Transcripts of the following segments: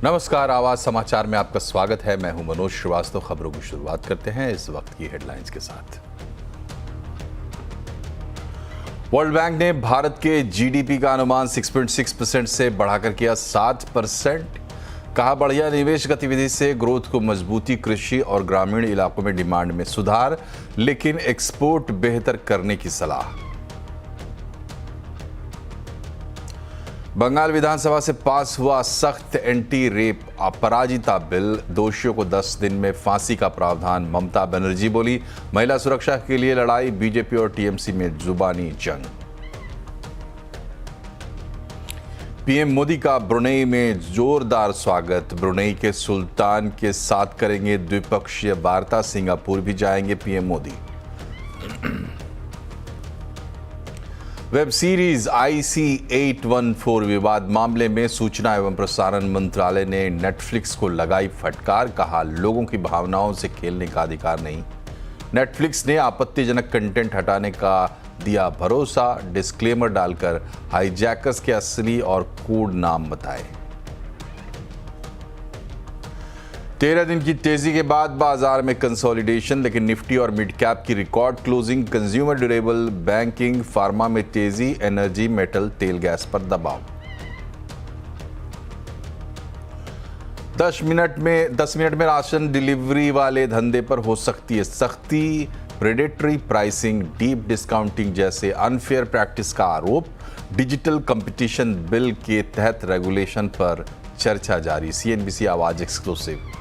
नमस्कार, आवाज समाचार में आपका स्वागत है। मैं हूं मनोज श्रीवास्तव। खबरों की शुरुआत करते हैं इस वक्त की हेडलाइंस के साथ। वर्ल्ड बैंक ने भारत के जीडीपी का अनुमान 6.6% से बढ़ाकर किया 7%। कहा, बढ़िया निवेश गतिविधि से ग्रोथ को मजबूती, कृषि और ग्रामीण इलाकों में डिमांड में सुधार, लेकिन एक्सपोर्ट बेहतर करने की सलाह। बंगाल विधानसभा से पास हुआ सख्त एंटी रेप अपराजिता बिल। दोषियों को 10 दिन में फांसी का प्रावधान। ममता बनर्जी बोली, महिला सुरक्षा के लिए लड़ाई। बीजेपी और टीएमसी में जुबानी जंग। पीएम मोदी का ब्रुनेई में जोरदार स्वागत। ब्रुनेई के सुल्तान के साथ करेंगे द्विपक्षीय वार्ता। सिंगापुर भी जाएंगे PM Modi. Web series IC-814 विवाद मामले में सूचना एवं प्रसारण मंत्रालय ने नेटफ्लिक्स को लगाई फटकार। कहा, लोगों की भावनाओं से खेलने का अधिकार नहीं। नेटफ्लिक्स ने आपत्तिजनक कंटेंट हटाने का दिया भरोसा। डिस्क्लेमर डालकर हाईजैकर्स के असली और कोड नाम बताए। 13 दिन की तेजी के बाद बाजार में कंसोलिडेशन, लेकिन निफ्टी और मिड कैप की record closing. Consumer durable, banking, pharma में तेजी। एनर्जी, मेटल, तेल, गैस पर दबाव। 10 मिनट में राशन डिलीवरी वाले धंधे पर हो सकती है सख्ती। प्रेडेटरी प्राइसिंग, डीप डिस्काउंटिंग जैसे अनफेयर प्रैक्टिस का आरोप। डिजिटल कंपटीशन बिल के तहत रेगुलेशन पर चर्चा जारी। CNBC आवाज एक्सक्लूसिव।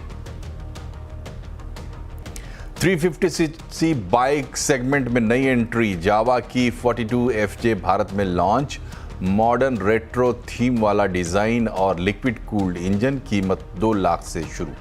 350cc बाइक सेगमेंट में नई एंट्री। जावा की 42FJ भारत में लॉन्च। मॉडर्न रेट्रो थीम वाला डिजाइन और लिक्विड कूल्ड इंजन। कीमत 2 लाख से शुरू।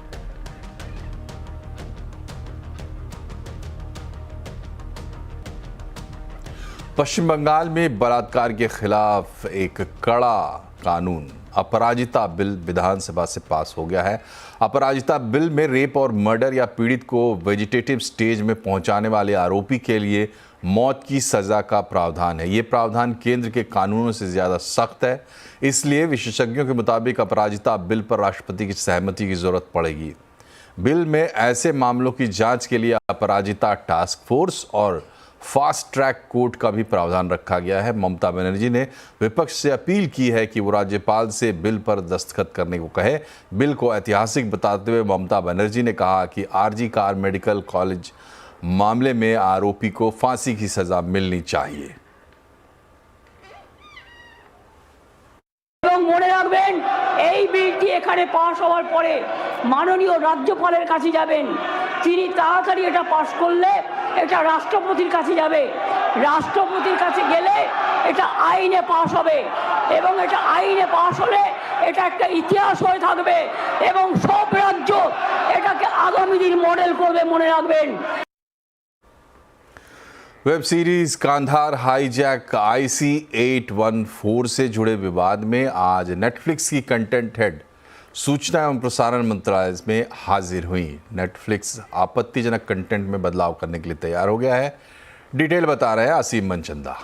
पश्चिम बंगाल में बलात्कार के खिलाफ एक कड़ा कानून अपराजिता बिल विधानसभा से पास हो गया है। अपराजिता बिल में रेप और मर्डर या पीड़ित को वेजिटेटिव स्टेज में पहुंचाने वाले आरोपी के लिए मौत की सजा का प्रावधान है। ये प्रावधान केंद्र के कानूनों से ज्यादा सख्त है, इसलिए विशेषज्ञों के मुताबिक अपराजिता बिल पर राष्ट्रपति की सहमति की जरूरत पड़ेगी। बिल में ऐसे मामलों की जांच के लिए अपराजिता टास्क फोर्स और फास्ट ट्रैक कोर्ट का भी प्रावधान रखा गया है। ममता बनर्जी ने विपक्ष से अपील की है कि वो राज्यपाल से बिल पर दस्तखत करने को कहे। बिल को ऐतिहासिक बताते हुए ममता बनर्जी ने कहा कि RG कार मेडिकल कॉलेज मामले में आरोपी को फांसी की सजा मिलनी चाहिए। মনে রাখবেন, এই বিলটি এখানে পাস হওয়ার পরে মাননীয় রাজ্যপালের কাছে যাবেন। তিনি তাড়াতাড়ি এটা পাস করলে এটা রাষ্ট্রপতির কাছে যাবে। রাষ্ট্রপতির কাছে গেলে এটা আইনে পাস হবে এবং এটা আইনে পাস হলে এটা একটা ইতিহাস হয়ে থাকবে এবং সব রাজ্য এটাকে আগামী দিন মডেল করবে, মনে রাখবেন। Web series Kandahar hijack IC-814 से जुड़े विवाद में आज नेटफ्लिक्स की कंटेंट हेड सूचना एवं प्रसारण मंत्रालय में हाजिर हुई। नेटफ्लिक्स आपत्तिजनक कंटेंट में बदलाव करने के लिए तैयार हो गया है। डिटेल बता रहे हैं असीम मनचंदा।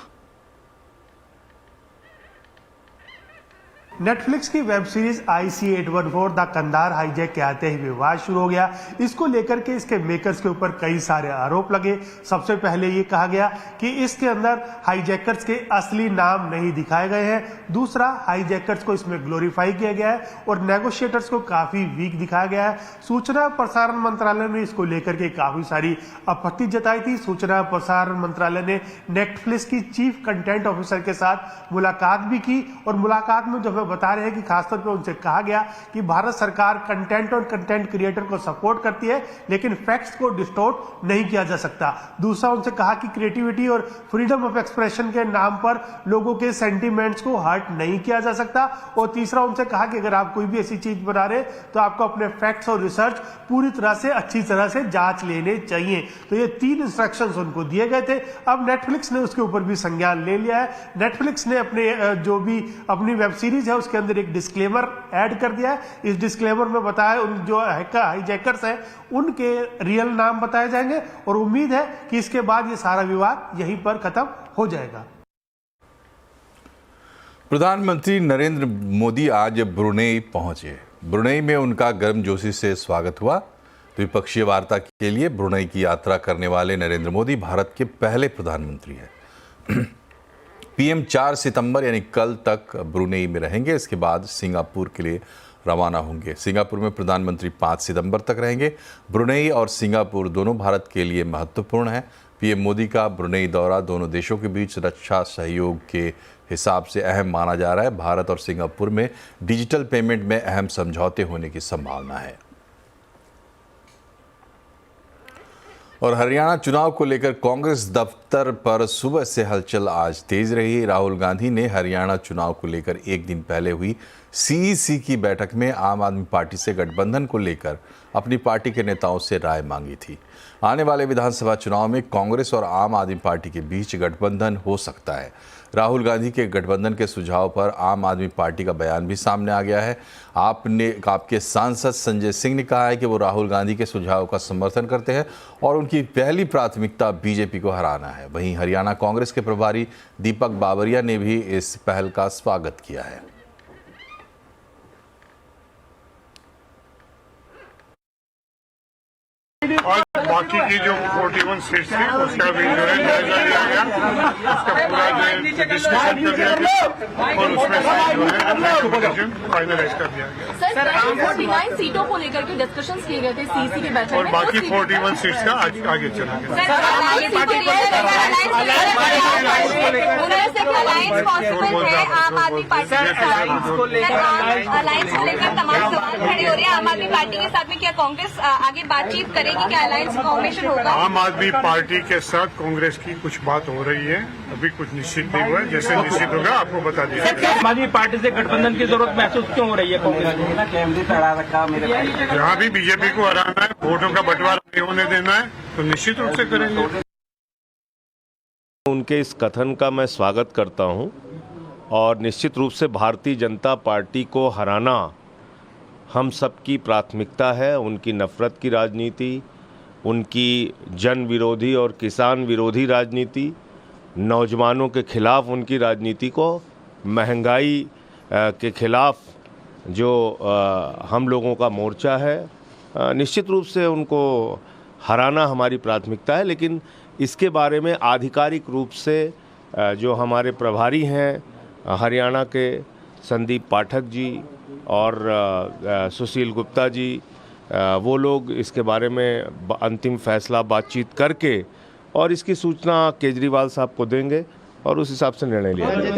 नेटफ्लिक्स की web series IC-814 the Kandahar hijack के आते ही विवाद शुरू हो गया। इसको लेकर के इसके मेकर्स के ऊपर कई सारे आरोप लगे। सबसे पहले ये कहा गया कि इसके अंदर हाईजैकर्स के असली नाम नहीं दिखाए गए हैं। दूसरा, हाईजैकर्स को इसमें ग्लोरीफाई किया गया है और नेगोशिएटर्स को काफी वीक दिखाया गया है। सूचना प्रसारण मंत्रालय ने इसको लेकर के काफी सारी आपत्ति जताई थी। सूचना प्रसारण मंत्रालय ने नेटफ्लिक्स की चीफ कंटेंट ऑफिसर के साथ मुलाकात भी की और मुलाकात में जो बता रहे हैं कि खासतौर पर उनसे कहा गया कि भारत सरकार कंटेंट और कंटेंट क्रिएटर को सपोर्ट करती है, लेकिन फैक्ट्स को डिस्टोर्ट नहीं किया जा सकता। दूसरा, उनसे कहा कि क्रिएटिविटी और फ्रीडम ऑफ एक्सप्रेशन के नाम पर लोगों के सेंटीमेंट्स को हर्ट नहीं किया जा सकता। और तीसरा, उनसे कहा कि अगर आप कोई भी ऐसी चीज बना रहे तो आपको अपने फैक्ट्स और रिसर्च पूरी तरह से अच्छी तरह से जांच लेने चाहिए। तो ये 3 इंस्ट्रक्शंस उनको दिए गए थे। अब नेटफ्लिक्स ने उसके ऊपर भी संज्ञान ले लिया है। नेटफ्लिक्स ने अपने जो भी अपनी वेब सीरीज है उसके अंदर एक डिस्क्लेमर ऐड कर दिया है। इस डिस्क्लेमर में बताया उन जो हाईजैकर्स हैं उनके रियल नाम बताए जाएंगे और उम्मीद है कि इसके बाद ये सारा विवाद यहीं पर खत्म हो जाएगा। प्रधानमंत्री नरेंद्र मोदी आज ब्रुनेई पहुंचे। ब्रुनेई में उनका गर्मजोशी से स्वागत हुआ। द्विपक्षीय वार्ता के लिए ब्रुनेई की यात्रा करने वाले नरेंद्र मोदी भारत के पहले प्रधानमंत्री हैं। पीएम 4 सितंबर यानी कल तक ब्रुनेई में रहेंगे। इसके बाद सिंगापुर के लिए रवाना होंगे। सिंगापुर में प्रधानमंत्री 5 सितंबर तक रहेंगे। ब्रुनेई और सिंगापुर दोनों भारत के लिए महत्वपूर्ण हैं। पीएम मोदी का ब्रुनेई दौरा दोनों देशों के बीच रक्षा सहयोग के हिसाब से अहम माना जा रहा है। भारत और सिंगापुर में डिजिटल पेमेंट में अहम समझौते होने की संभावना है। और हरियाणा चुनाव को लेकर कांग्रेस दफ्तर पर सुबह से हलचल आज तेज रही। राहुल गांधी ने हरियाणा चुनाव को लेकर एक दिन पहले हुई सीईसी की बैठक में आम आदमी पार्टी से गठबंधन को लेकर अपनी पार्टी के नेताओं से राय मांगी थी। आने वाले विधानसभा चुनाव में कांग्रेस और आम आदमी पार्टी के बीच गठबंधन हो सकता है। राहुल गांधी के गठबंधन के सुझाव पर आम आदमी पार्टी का बयान भी सामने आ गया है। आपके सांसद संजय सिंह ने कहा है कि वो राहुल गांधी के सुझाव का समर्थन करते हैं और उनकी पहली प्राथमिकता बीजेपी को हराना है। वहीं हरियाणा कांग्रेस के प्रभारी दीपक बाबरिया ने भी इस पहल का स्वागत किया है। और बाकी की जो 41 सीट्स थी उसका भी जो है जायजा लिया गया, उसका पूरा जो डिस्कशन कर दिया गया और उसमें से जो है फाइनलाइज कर दिया गया। सर 49 सीटों को लेकर के डिस्कशंस किए गए थे सीसी की बैठक में और बाकी 41 सीट्स का आगे चला गया। आम आदमी पार्टी अलायंस को लेकर तमाम सवाल खड़े हो रहे हैं। आम आदमी पार्टी के साथ में क्या कांग्रेस आगे बातचीत करेगी? क्या अलायंस फॉर्मेशन होगा? आम आदमी पार्टी के साथ कांग्रेस की कुछ बात हो रही है, अभी कुछ निश्चित नहीं हुआ है। जैसे निश्चित होगा आपको बता दिया। आम आदमी पार्टी से गठबंधन की जरूरत महसूस क्यों हो रही है कांग्रेस को? जहाँ भी बीजेपी को हराना है, वोटों का बंटवारा नहीं होने देना है, तो निश्चित रूप से करेंगे। उनके इस कथन का मैं स्वागत करता हूं और निश्चित रूप से भारतीय जनता पार्टी को हराना हम सबकी प्राथमिकता है। उनकी नफरत की राजनीति, उनकी जन विरोधी और किसान विरोधी राजनीति, नौजवानों के खिलाफ उनकी राजनीति को, महंगाई के खिलाफ जो हम लोगों का मोर्चा है, निश्चित रूप से उनको हराना हमारी प्राथमिकता है। लेकिन इसके बारे में आधिकारिक रूप से जो हमारे प्रभारी हैं हरियाणा के संदीप पाठक जी और सुशील गुप्ता जी, वो लोग इसके बारे में अंतिम फैसला बातचीत करके और इसकी सूचना केजरीवाल साहब को देंगे और उस हिसाब से निर्णय लिया जाएगा।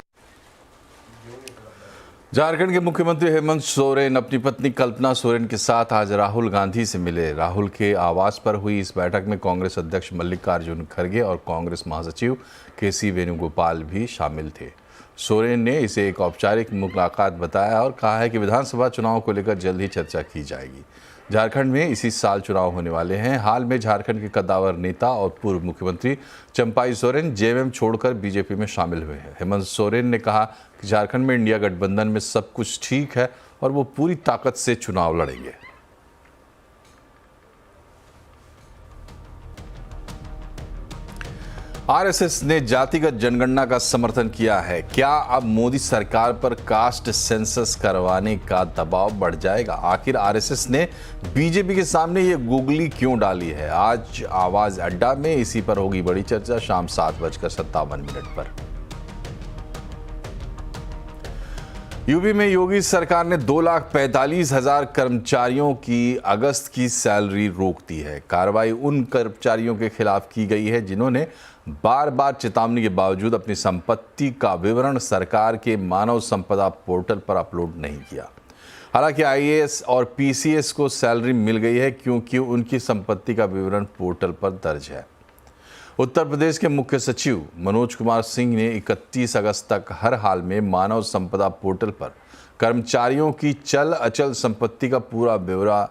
झारखंड के मुख्यमंत्री हेमंत सोरेन अपनी पत्नी कल्पना सोरेन के साथ आज राहुल गांधी से मिले। राहुल के आवास पर हुई इस बैठक में कांग्रेस अध्यक्ष मल्लिकार्जुन खड़गे और कांग्रेस महासचिव केसी वेणुगोपाल भी शामिल थे। सोरेन ने इसे एक औपचारिक मुलाकात बताया और कहा है कि विधानसभा चुनाव को लेकर जल्द ही चर्चा की जाएगी। झारखंड में इसी साल चुनाव होने वाले हैं। हाल में झारखंड के कद्दावर नेता और पूर्व मुख्यमंत्री चंपाई सोरेन जेएमएम छोड़कर बीजेपी में शामिल हुए हैं। हेमंत सोरेन ने कहा कि झारखंड में इंडिया गठबंधन में सब कुछ ठीक है और वो पूरी ताकत से चुनाव लड़ेंगे। आरएसएस ने जातिगत जनगणना का समर्थन किया है। क्या अब मोदी सरकार पर कास्ट सेंसस करवाने का दबाव बढ़ जाएगा? आखिर आरएसएस ने बीजेपी के सामने ये गुगली क्यों डाली है? आज आवाज अड्डा में इसी पर होगी बड़ी चर्चा शाम 7:57 पर। यूपी में योगी सरकार ने 2,45,000 कर्मचारियों की अगस्त की सैलरी रोक दी है। कार्रवाई उन कर्मचारियों के खिलाफ की गई है जिन्होंने बार बार चेतावनी के बावजूद अपनी संपत्ति का विवरण सरकार के मानव संपदा पोर्टल पर अपलोड नहीं किया। हालांकि आईएएस और पीसीएस को सैलरी मिल गई है क्योंकि उनकी संपत्ति का विवरण पोर्टल पर दर्ज है। उत्तर प्रदेश के मुख्य सचिव मनोज कुमार सिंह ने 31 अगस्त तक हर हाल में मानव संपदा पोर्टल पर कर्मचारियों की चल अचल संपत्ति का पूरा ब्यौरा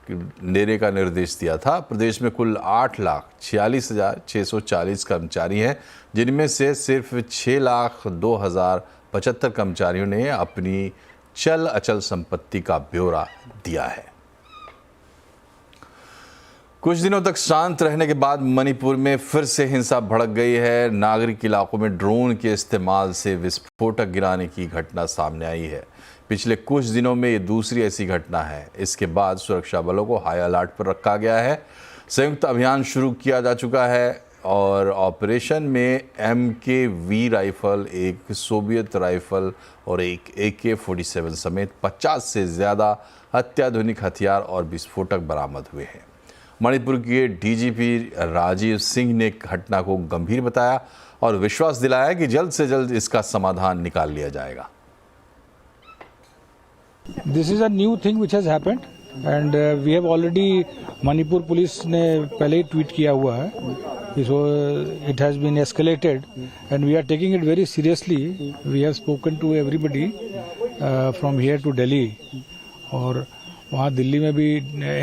देने का निर्देश दिया था। प्रदेश में कुल 8,46,640 कर्मचारी हैं, जिनमें से सिर्फ 6,02,075 कर्मचारियों ने अपनी चल अचल संपत्ति का ब्यौरा दिया है। कुछ दिनों तक शांत रहने के बाद मणिपुर में फिर से हिंसा भड़क गई है। नागरिक इलाकों में ड्रोन के इस्तेमाल से विस्फोटक गिराने की घटना सामने आई है। पिछले कुछ दिनों में ये दूसरी ऐसी घटना है। इसके बाद सुरक्षा बलों को हाई अलर्ट पर रखा गया है। संयुक्त अभियान शुरू किया जा चुका है और ऑपरेशन में MKV राइफल, एक सोवियत राइफल और एक AK-47 समेत 50 से ज़्यादा अत्याधुनिक हथियार और विस्फोटक बरामद हुए हैं। मणिपुर के DGP राजीव सिंह ने घटना को गंभीर बताया और विश्वास दिलाया कि जल्द से जल्द इसका समाधान निकाल लिया जाएगा। This is a new thing which has happened and we have already Manipur police ने पहले ही ट्वीट किया हुआ है, so it has been escalated and we are taking it very seriously. We have spoken to everybody from here to Delhi और वहाँ दिल्ली में भी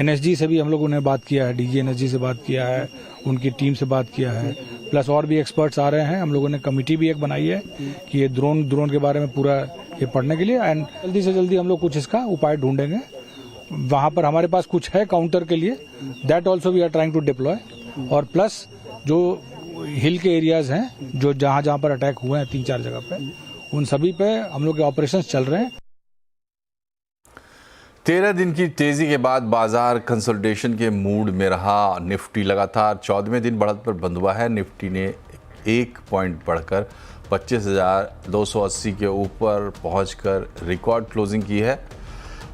NSG से भी हम लोगों ने बात किया है, DG NSG से बात किया है, उनकी टीम से बात किया है, प्लस और भी एक्सपर्ट्स आ रहे हैं। हम लोगों ने कमेटी भी एक बनाई है कि ये ड्रोन के बारे में पूरा ये पढ़ने के लिए एंड जल्दी से जल्दी हम लोग कुछ इसका उपाय ढूंढेंगे। वहाँ पर हमारे पास कुछ है काउंटर के लिए, that also we are trying to deploy. और प्लस जो हिल के एरियाज हैं जो जहाँ पर अटैक हुए हैं 3-4 जगह पे, उन सभी पे हम लोग के ऑपरेशन चल रहे हैं। 13 दिन की तेजी के बाद बाजार कंसोलिडेशन के मूड में रहा। निफ्टी लगातार 14वें दिन बढ़त पर बंद हुआ है। निफ्टी ने 1 पॉइंट बढ़कर 25,280 के ऊपर पहुंचकर रिकॉर्ड क्लोजिंग की है।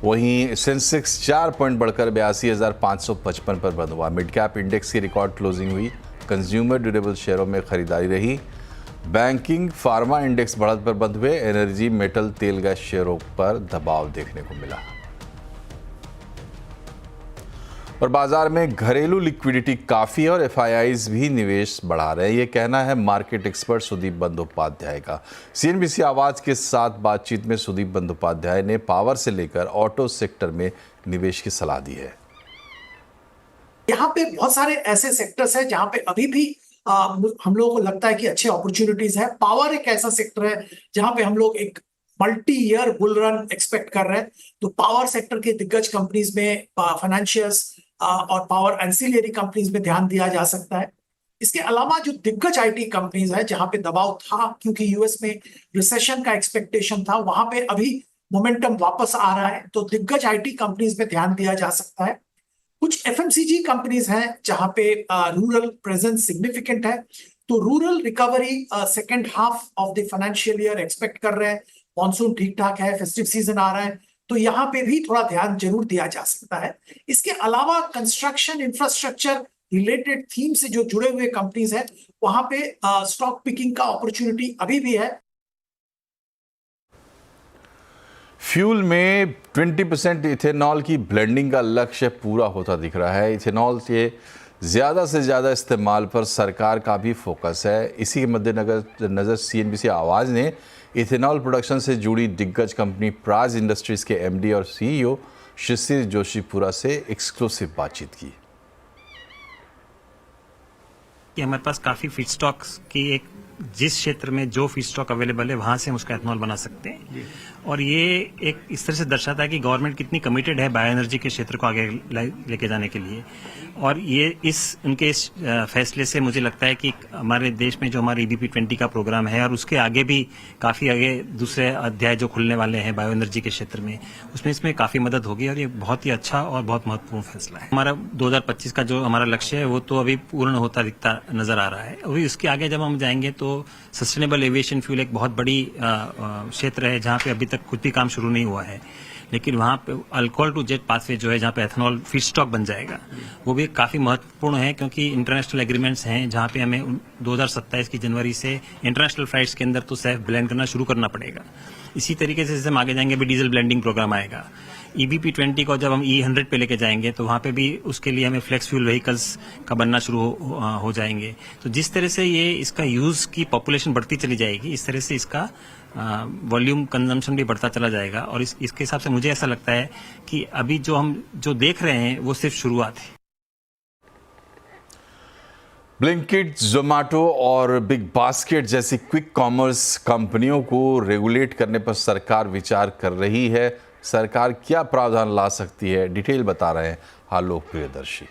वहीं सेंसेक्स 4 पॉइंट बढ़कर 82,555 पर बंद हुआ। मिड कैप इंडेक्स की रिकॉर्ड क्लोजिंग हुई। कंज्यूमर ड्यूरेबल शेयरों में खरीदारी रही। बैंकिंग, फार्मा इंडेक्स बढ़त पर बंद हुए। एनर्जी, मेटल, तेल गैस शेयरों पर दबाव देखने को मिला। और बाजार में घरेलू लिक्विडिटी काफ़ी और FIIs भी निवेश बढ़ा रहे हैं, ये कहना है मार्केट एक्सपर्ट सुदीप बंदोपाध्याय का। CNBC आवाज के साथ बातचीत में सुदीप बंदोपाध्याय ने पावर से लेकर ऑटो सेक्टर में निवेश की सलाह दी है। यहाँ पे बहुत सारे ऐसे सेक्टर्स हैं जहाँ पे अभी भी हम लोगों को लगता है कि अच्छे अपॉर्चुनिटीज है। पावर एक ऐसा सेक्टर है जहाँ पे हम लोग एक multi year bull run expect कर रहे हैं। तो पावर सेक्टर के दिग्गज कंपनीज में फाइनेंशियल्स और पावर एंसिलियरी कंपनीज में ध्यान दिया जा सकता है। इसके अलावा जो दिग्गज IT कंपनीज है जहां पे दबाव था क्योंकि US में रिसेशन का एक्सपेक्टेशन था, वहां पे अभी मोमेंटम वापस आ रहा है, तो दिग्गज IT कंपनीज में ध्यान दिया जा सकता है। कुछ FMCG कंपनीज हैं जहां पे रूरल प्रेजेंस सिग्निफिकेंट है, तो rural recovery second half of the financial year expect कर रहे हैं। मॉनसून ठीक ठाक है, फेस्टिव सीजन आ रहा है, तो यहाँ पे भी थोड़ा ध्यान जरूर दिया जा सकता है। इसके अलावा कंस्ट्रक्शन इंफ्रास्ट्रक्चर रिलेटेड थीम से जो जुड़े हुए कंपनीज हैं वहां पे स्टॉक पिकिंग का अपॉर्चुनिटी अभी भी है। फ्यूल में 20% इथेनॉल की ब्लेंडिंग का लक्ष्य पूरा होता दिख रहा है। इथेनॉल के ज़्यादा से ज़्यादा इस्तेमाल पर सरकार का भी फोकस है। इसी के मद्देनज़र CNBC आवाज़ ने इथेनॉल प्रोडक्शन से जुड़ी दिग्गज कंपनी प्राज इंडस्ट्रीज़ के MD और CEO शिशिर जोशीपुरा से एक्सक्लूसिव बातचीत की। कि हमारे पास काफ़ी फीड स्टॉक्स की एक जिस क्षेत्र में जो फीड स्टॉक अवेलेबल है वहां से हम उसका एथनॉल बना सकते हैं। और ये एक इस तरह से दर्शाता है कि गवर्नमेंट कितनी कमिटेड है बायो एनर्जी के क्षेत्र को आगे लेके जाने के लिए। और ये उनके इस फैसले से मुझे लगता है कि हमारे देश में जो हमारे EBP 20 का प्रोग्राम है और उसके आगे भी काफ़ी आगे दूसरे अध्याय जो खुलने वाले हैं बायो एनर्जी के क्षेत्र में, उसमें इसमें काफ़ी मदद होगी और ये बहुत ही अच्छा और बहुत महत्वपूर्ण फैसला है। हमारा 2025 का जो हमारा लक्ष्य है वो तो अभी पूर्ण होता दिखता नजर आ रहा है। अभी उसके आगे जब हम जाएंगे तो सस्टेनेबल एविएशन फ्यूल एक बहुत बड़ी क्षेत्र है जहाँ पे अभी तक कुछ भी काम शुरू नहीं हुआ है, लेकिन वहाँ पे अल्कोहल टू जेट पाथवे जो है जहाँ पे एथनॉल फीड स्टॉक बन जाएगा वो भी काफ़ी महत्वपूर्ण है, क्योंकि इंटरनेशनल एग्रीमेंट्स हैं जहाँ पे हमें 2027 की जनवरी से इंटरनेशनल फ्लाइट्स के अंदर तो सेफ ब्लेंड करना शुरू करना पड़ेगा। इसी तरीके से जैसे हम आगे जाएंगे भी डीजल ब्लेंडिंग प्रोग्राम आएगा। EBP 20 को जब हम E100 पे लेके जाएंगे तो वहाँ पे भी उसके लिए हमें फ्लेक्स फ्यूल व्हीकल्स का बनना शुरू हो जाएंगे। तो जिस तरह से ये इसका यूज की पॉपुलेशन बढ़ती चली जाएगी, इस तरह से इसका वॉल्यूम कंजम्पशन भी बढ़ता चला जाएगा। और इसके हिसाब से मुझे ऐसा लगता है कि अभी जो हम जो देख रहे हैं वो सिर्फ शुरुआत है। ब्लिंकिट, जोमेटो और बिग बास्केट जैसी क्विक कॉमर्स कंपनियों को रेगुलेट करने पर सरकार विचार कर रही है। सरकार क्या प्रावधान ला सकती है, डिटेल बता रहे हैं आलोक प्रियदर्शी।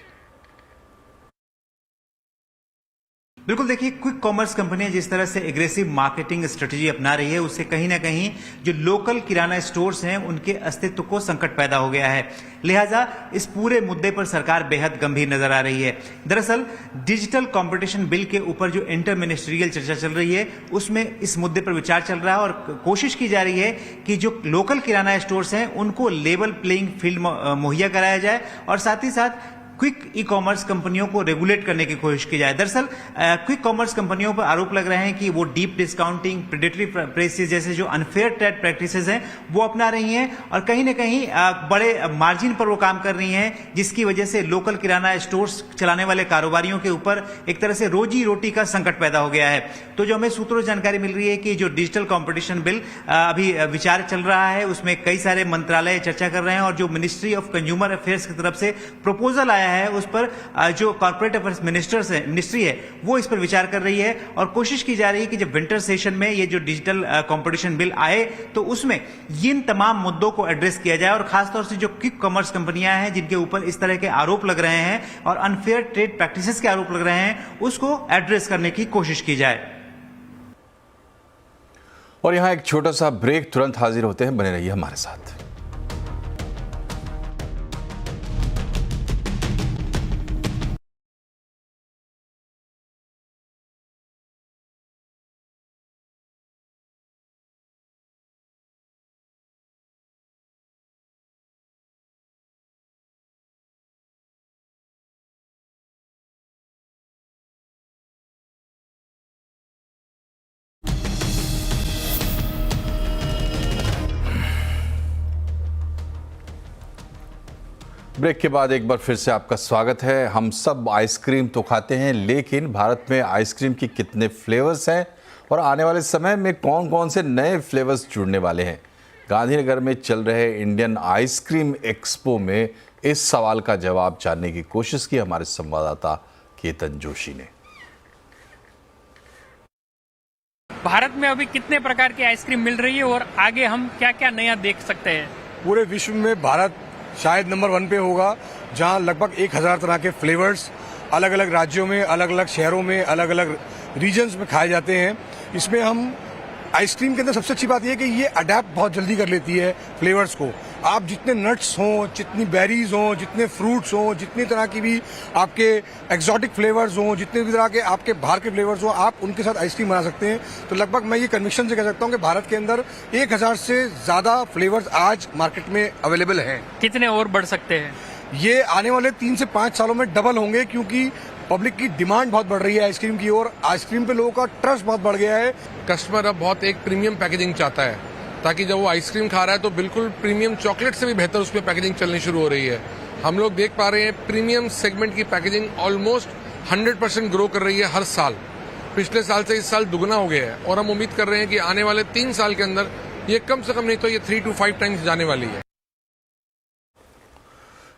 बिल्कुल, देखिए क्विक कॉमर्स कंपनियां जिस तरह से एग्रेसिव मार्केटिंग स्ट्रेटजी अपना रही है उससे कहीं ना कहीं जो लोकल किराना स्टोर्स हैं उनके अस्तित्व को संकट पैदा हो गया है। लिहाजा इस पूरे मुद्दे पर सरकार बेहद गंभीर नजर आ रही है। दरअसल डिजिटल कंपटीशन बिल के ऊपर जो इंटर मिनिस्ट्रियल चर्चा चल रही है उसमें इस मुद्दे पर विचार चल रहा है और कोशिश की जा रही है कि जो लोकल किराना स्टोर्स हैं उनको लेवल प्लेइंग फील्ड मुहैया कराया जाए और साथ ही साथ क्विक ई कॉमर्स कंपनियों को रेगुलेट करने की कोशिश की जाए। दरअसल क्विक कॉमर्स कंपनियों पर आरोप लग रहे हैं कि वो डीप डिस्काउंटिंग, प्रेडेटरी प्राइसेस जैसे जो अनफेयर ट्रेड प्रैक्टिसेस हैं वो अपना रही हैं और कहीं ना कहीं बड़े मार्जिन पर वो काम कर रही हैं, जिसकी वजह से लोकल किराना स्टोर्स चलाने वाले कारोबारियों के ऊपर एक तरह से रोजी रोटी का संकट पैदा हो गया है। तो जो हमें सूत्रों से जानकारी मिल रही है कि जो डिजिटल कॉम्पिटिशन बिल अभी विचार चल रहा है उसमें कई सारे मंत्रालय चर्चा कर रहे हैं और जो मिनिस्ट्री ऑफ कंज्यूमर अफेयर्स की तरफ से प्रपोजल आया है उस पर जो कॉर्पोरेट अफेयर्स मिनिस्ट्री है वो इस पर विचार कर रही है और कोशिश की जा रही है कि जब विंटर सेशन में ये जो डिजिटल कंपटीशन बिल आए तो उसमें इन तमाम मुद्दों को एड्रेस किया जाए और खासतौर से जो क्विक कॉमर्स कंपनियां हैं जिनके ऊपर इस तरह के आरोप लग रहे हैं और अनफेयर ट्रेड प्रैक्टिसेस के आरोप लग रहे हैं उसको एड्रेस करने की कोशिश की जाए। और यहाँ एक छोटा सा ब्रेक, तुरंत हाजिर होते हैं, बने रहिए हमारे साथ। ब्रेक के बाद एक बार फिर से आपका स्वागत है। हम सब आइसक्रीम तो खाते हैं, लेकिन भारत में आइसक्रीम की कितने फ्लेवर्स हैं और आने वाले समय में कौन कौन से नए फ्लेवर्स जुड़ने वाले हैं? गांधीनगर में चल रहे इंडियन आइसक्रीम एक्सपो में इस सवाल का जवाब जानने की कोशिश की हमारे संवाददाता केतन जोशी ने। भारत में अभी कितने प्रकार की आइसक्रीम मिल रही है और आगे हम क्या क्या नया देख सकते हैं? पूरे विश्व में भारत शायद नंबर 1 पे होगा, जहां लगभग 1000 तरह के फ्लेवर्स अलग अलग राज्यों में, अलग अलग शहरों में, अलग अलग रीजन्स में खाए जाते हैं। इसमें हम आइसक्रीम के अंदर सबसे अच्छी बात यह है कि ये अडेप्ट बहुत जल्दी कर लेती है फ्लेवर्स को। आप जितने नट्स हों, जितनी बेरीज हों, जितने फ्रूट्स हों, जितनी तरह की भी आपके एक्सोटिक फ्लेवर्स हों, जितने भी तरह के आपके बाहर के फ्लेवर्स हों, आप उनके साथ आइसक्रीम बना सकते हैं। तो लगभग मैं ये कन्विक्शन से कह सकता हूँ कि भारत के अंदर 1000 से ज्यादा फ्लेवर्स आज मार्केट में अवेलेबल हैं। कितने और बढ़ सकते हैं? ये आने वाले 3 से 5 सालों में डबल होंगे, क्योंकि पब्लिक की डिमांड बहुत बढ़ रही है आइसक्रीम की ओर। आइसक्रीम पे लोगों का ट्रस्ट बहुत बढ़ गया है। कस्टमर अब बहुत एक प्रीमियम पैकेजिंग चाहता है, ताकि जब वो आइसक्रीम खा रहा है तो बिल्कुल प्रीमियम चॉकलेट से भी बेहतर उसमें पैकेजिंग चलनी शुरू हो रही है। हम लोग देख पा रहे हैं प्रीमियम सेगमेंट की पैकेजिंग ऑलमोस्ट 100% ग्रो कर रही है हर साल। पिछले साल से इस साल दुगना हो गया है और हम उम्मीद कर रहे हैं कि आने वाले 3 साल के अंदर ये कम से कम नहीं तो ये 3 to 5 टाइम्स जाने वाली है।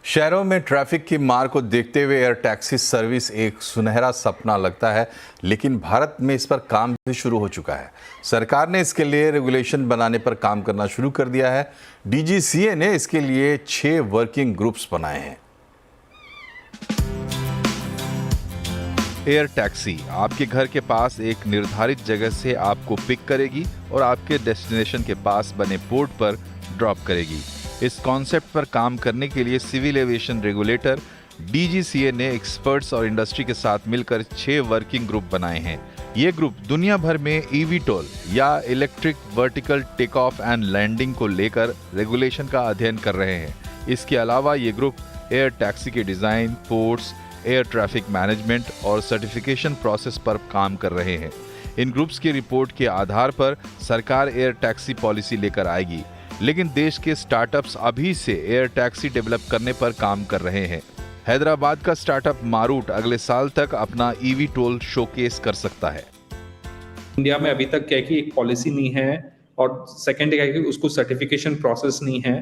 शहरों में ट्रैफिक की मार को देखते हुए एयर टैक्सी सर्विस एक सुनहरा सपना लगता है, लेकिन भारत में इस पर काम भी शुरू हो चुका है। सरकार ने इसके लिए रेगुलेशन बनाने पर काम करना शुरू कर दिया है। डीजीसीए ने इसके लिए 6 वर्किंग ग्रुप्स बनाए हैं। एयर टैक्सी आपके घर के पास एक निर्धारित जगह से आपको पिक करेगी और आपके डेस्टिनेशन के पास बने पोर्ट पर ड्रॉप करेगी। इस कॉन्सेप्ट पर काम करने के लिए सिविल एविएशन रेगुलेटर डीजीसीए ने एक्सपर्ट्स और इंडस्ट्री के साथ मिलकर 6 वर्किंग ग्रुप बनाए हैं। ये ग्रुप दुनिया भर में ईवीटोल या electric vertical take off and landing को लेकर रेगुलेशन का अध्ययन कर रहे हैं। इसके अलावा ये ग्रुप एयर टैक्सी के design, ports, air traffic management और सर्टिफिकेशन प्रोसेस पर काम कर रहे हैं। इन ग्रुप्स की रिपोर्ट के आधार पर सरकार एयर टैक्सी पॉलिसी लेकर आएगी, लेकिन देश के स्टार्टअप्स अभी से एयर टैक्सी डेवलप करने पर काम कर रहे हैं। हैदराबाद का स्टार्टअप मारूट अगले साल तक अपना ईवीटोल शोकेस कर सकता है। इंडिया में अभी तक क्या है कि एक पॉलिसी नहीं है और सेकंड क्या है कि उसको सर्टिफिकेशन प्रोसेस नहीं है,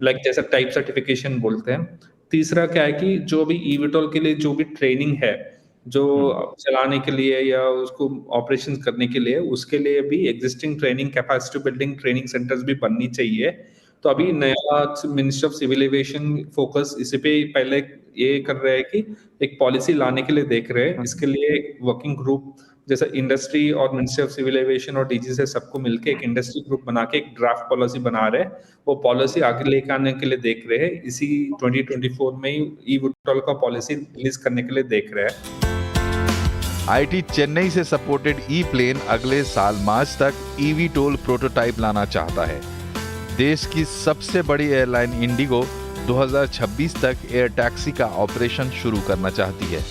लाइक जैसा टाइप सर्टिफिकेशन बोलते हैं। तीसरा क्या है कि जो भी ईवीटोल के लिए जो भी ट्रेनिंग है, जो चलाने के लिए या उसको ऑपरेशन करने के लिए, उसके लिए भी existing training capacity building training centres भी बननी चाहिए। तो अभी नया ministry of civil aviation focus इसी पे पहले ये कर रहे हैं कि एक पॉलिसी लाने के लिए देख रहे हैं। इसके लिए एक वर्किंग ग्रुप जैसा इंडस्ट्री और मिनिस्ट्री ऑफ सिविल एविएशन और डीजी से सबको मिलकर एक इंडस्ट्री ग्रुप बना के एक ड्राफ्ट पॉलिसी बना रहे हैं। वो पॉलिसी आगे लेकर आने के लिए देख रहे हैं। इसी 2024 में ही ई-विटॉल का पॉलिसी रिलीज करने के लिए देख रहे हैं। आईटी चेन्नई से सपोर्टेड ई प्लेन अगले साल मार्च तक ईवीटोल प्रोटोटाइप लाना चाहता है। देश की सबसे बड़ी एयरलाइन इंडिगो 2026 तक एयर टैक्सी का ऑपरेशन शुरू करना चाहती है।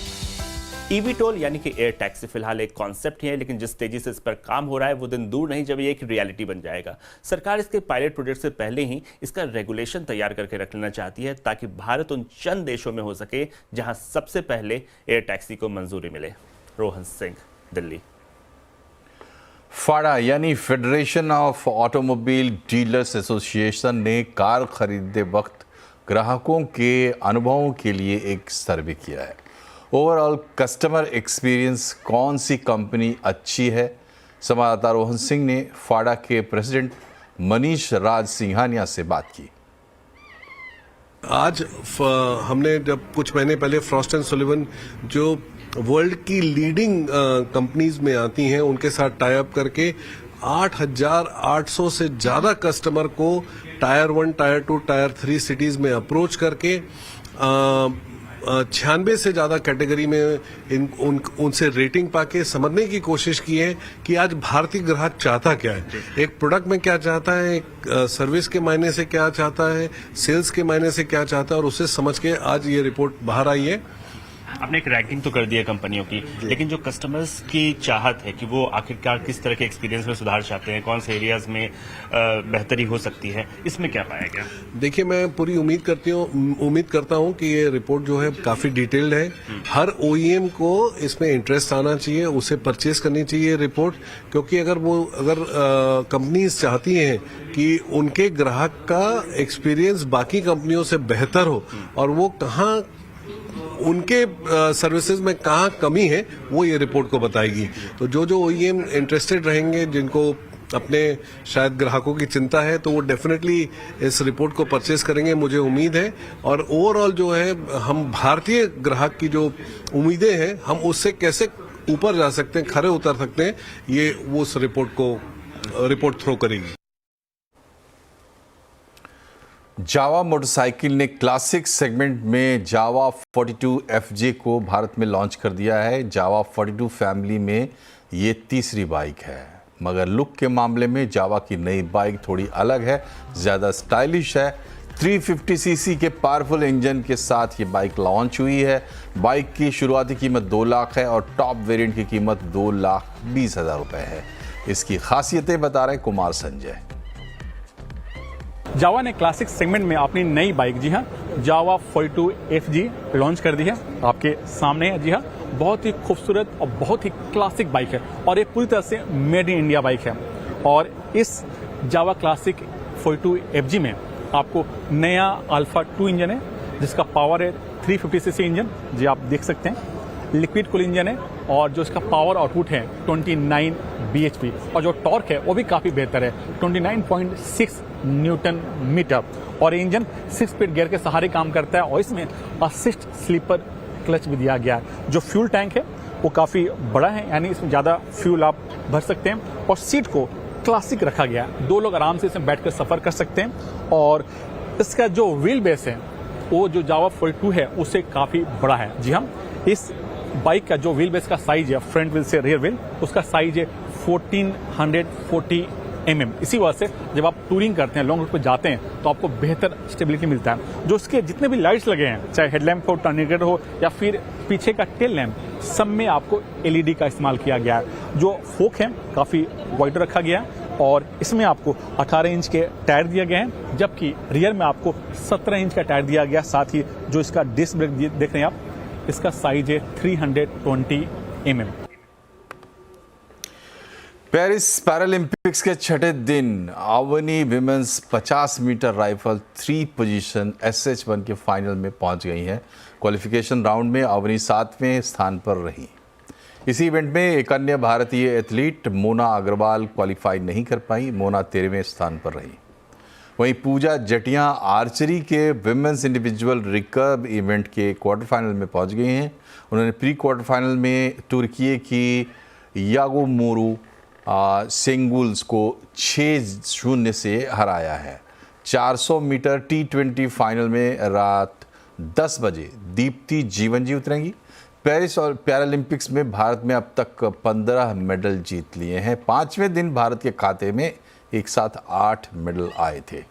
ईवीटोल यानी कि एयर टैक्सी फिलहाल एक कॉन्सेप्ट ही है, लेकिन जिस तेजी से इस पर काम हो रहा है वो दिन दूर नहीं जब ये एक रियलिटी बन जाएगा। सरकार इसके पायलट प्रोजेक्ट से पहले ही इसका रेगुलेशन तैयार करके रख लेना चाहती है ताकि भारत उन चंद देशों में हो सके जहां सबसे पहले एयर टैक्सी को मंजूरी मिले। रोहन सिंह, दिल्ली। फाड़ा यानी federation of automobile dealers association ने कार खरीदते वक्त ग्राहकों के अनुभवों के लिए एक सर्वे किया है। ओवरऑल कस्टमर एक्सपीरियंस कौन सी कंपनी अच्छी है? संवाददाता रोहन सिंह ने फाड़ा के प्रेसिडेंट मनीष राज सिंघानिया से बात की। आज हमने जब कुछ महीने पहले फ्रॉस्ट एंड सुलिवन जो वर्ल्ड की लीडिंग कंपनीज में आती हैं उनके साथ टाई अप करके 8,800 से ज्यादा कस्टमर को टायर 1, टायर 2, टायर 3 सिटीज में अप्रोच करके 96 से ज्यादा कैटेगरी में उनसे रेटिंग पाके समझने की कोशिश की है कि आज भारतीय ग्राहक चाहता क्या है, एक प्रोडक्ट में क्या चाहता है, एक सर्विस के मायने से क्या चाहता है, सेल्स के मायने से क्या चाहता है, और उसे समझ के आज ये रिपोर्ट बाहर आई है। आपने एक रैंकिंग तो कर दी है कंपनियों की, लेकिन जो कस्टमर्स की चाहत है कि वो आखिरकार किस तरह के एक्सपीरियंस में सुधार चाहते हैं, कौन से एरियाज में बेहतरी हो सकती है, इसमें क्या पाया गया? देखिए, मैं पूरी उम्मीद करता हूं कि ये रिपोर्ट जो है काफी डिटेल्ड है। हर ओईएम को इसमें इंटरेस्ट आना चाहिए, उसे परचेज करनी चाहिए रिपोर्ट, क्योंकि अगर कंपनीज चाहती हैं कि उनके ग्राहक का एक्सपीरियंस बाकी कंपनियों से बेहतर हो और वो कहाँ उनके सर्विसेज में कहाँ कमी है वो ये रिपोर्ट को बताएगी। तो जो ओईएम इंटरेस्टेड रहेंगे, जिनको अपने शायद ग्राहकों की चिंता है, तो वो डेफिनेटली इस रिपोर्ट को परचेज करेंगे, मुझे उम्मीद है। और ओवरऑल जो है हम भारतीय ग्राहक की जो उम्मीदें हैं हम उससे कैसे ऊपर जा सकते हैं, खरे उतर सकते हैं, ये वो उस रिपोर्ट थ्रो करेगी। जावा मोटरसाइकिल ने क्लासिक सेगमेंट में जावा 42FJ को भारत में लॉन्च कर दिया है। जावा 42 फैमिली में ये तीसरी बाइक है, मगर लुक के मामले में जावा की नई बाइक थोड़ी अलग है, ज़्यादा स्टाइलिश है। 350cc के पावरफुल इंजन के साथ ये बाइक लॉन्च हुई है। बाइक की शुरुआती कीमत 2 लाख है और टॉप वेरिएंट की कीमत 2,20,000 रुपये है। इसकी खासियतें बता रहे कुमार संजय। जावा ने क्लासिक सेगमेंट में अपनी नई बाइक, जी हाँ, जावा 42FG लॉन्च कर दी है। आपके सामने है, जी हाँ, बहुत ही खूबसूरत और बहुत ही क्लासिक बाइक है और ये पूरी तरह से मेड इन इंडिया बाइक है। और इस जावा क्लासिक 42FG में आपको नया अल्फा 2 इंजन है, जिसका पावर है 350cc इंजन, जी आप देख सकते हैं, लिक्विड कूल इंजन है और जो इसका पावर आउटपुट है 29 bhp और जो टॉर्क है वो भी काफ़ी बेहतर है, 29.6 न्यूटन मीटर। और ये इंजन 6 स्पीड गियर के सहारे काम करता है और इसमें असिस्ट स्लीपर क्लच भी दिया गया है। जो फ्यूल टैंक है वो काफ़ी बड़ा है, यानी इसमें ज़्यादा फ्यूल आप भर सकते हैं और सीट को क्लासिक रखा गया है, 2 लोग आराम से इसमें बैठकर सफ़र कर सकते हैं। और इसका जो व्हील बेस है वो जो जावा 42 है उससे काफ़ी बड़ा है। जी हाँ, इस बाइक का जो व्हील बेस का साइज है, फ्रंट व्हील से रियर व्हील, उसका साइज है 1440 mm। इसी वजह से जब आप टूरिंग करते हैं, लॉन्ग रूट पर जाते हैं, तो आपको बेहतर स्टेबिलिटी मिलता है। जो इसके जितने भी लाइट्स लगे हैं, चाहे हेडलैम्प हो, टर्निकेटर हो या फिर पीछे का टेल लैम्प, सब में आपको LED का इस्तेमाल किया गया है। जो फोक है काफ़ी वाइड रखा गया है और इसमें आपको 18 इंच के टायर दिए गए हैं, जबकि रियर में आपको 17 इंच का टायर दिया गया। साथ ही जो इसका डिस्क ब्रेक देख रहे हैं आप, इसका साइज है 320 mm। पेरिस पैरालंपिक्स के छठे दिन Avani women's 50 metre rifle 3 position SH1 के फाइनल में पहुंच गई हैं। क्वालिफिकेशन राउंड में अवनी 7वें स्थान पर रही। इसी इवेंट में एक अन्य भारतीय एथलीट मोना अग्रवाल क्वालिफाई नहीं कर पाई। मोना 13वें स्थान पर रही। वहीं पूजा जटिया आर्चरी के विमेंस इंडिविजुअल रिकर्व इवेंट के क्वार्टर फाइनल में पहुंच गई हैं। उन्होंने प्री क्वार्टर फाइनल में तुर्की की यागोमोरू सेंगुल्स को 6-0 से हराया है। 400 मीटर T20 फाइनल में रात 10 बजे दीप्ति जीवनजी उतरेंगी। पेरिस और पैरालंपिक्स में भारत में अब तक 15 मेडल जीत लिए हैं। 5वें दिन भारत के खाते में एक साथ 8 मेडल आए थे।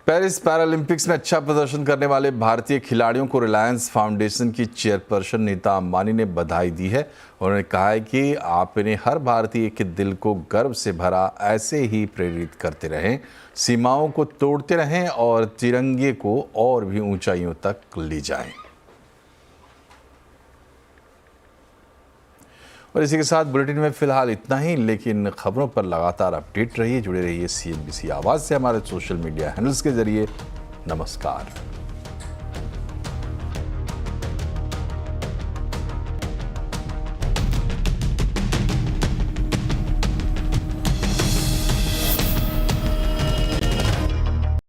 पेरिस पैरालंपिक्स में अच्छा प्रदर्शन करने वाले भारतीय खिलाड़ियों को रिलायंस फाउंडेशन की चेयरपर्सन नीता अंबानी ने बधाई दी है। उन्होंने कहा है कि आपने हर भारतीय के दिल को गर्व से भरा, ऐसे ही प्रेरित करते रहें, सीमाओं को तोड़ते रहें और तिरंगे को और भी ऊंचाइयों तक ले जाएं। और इसी के साथ बुलेटिन में फिलहाल इतना ही, लेकिन खबरों पर लगातार अपडेट रहिए, जुड़े रहिए CNBC आवाज़ से हमारे सोशल मीडिया हैंडल्स के जरिए। नमस्कार।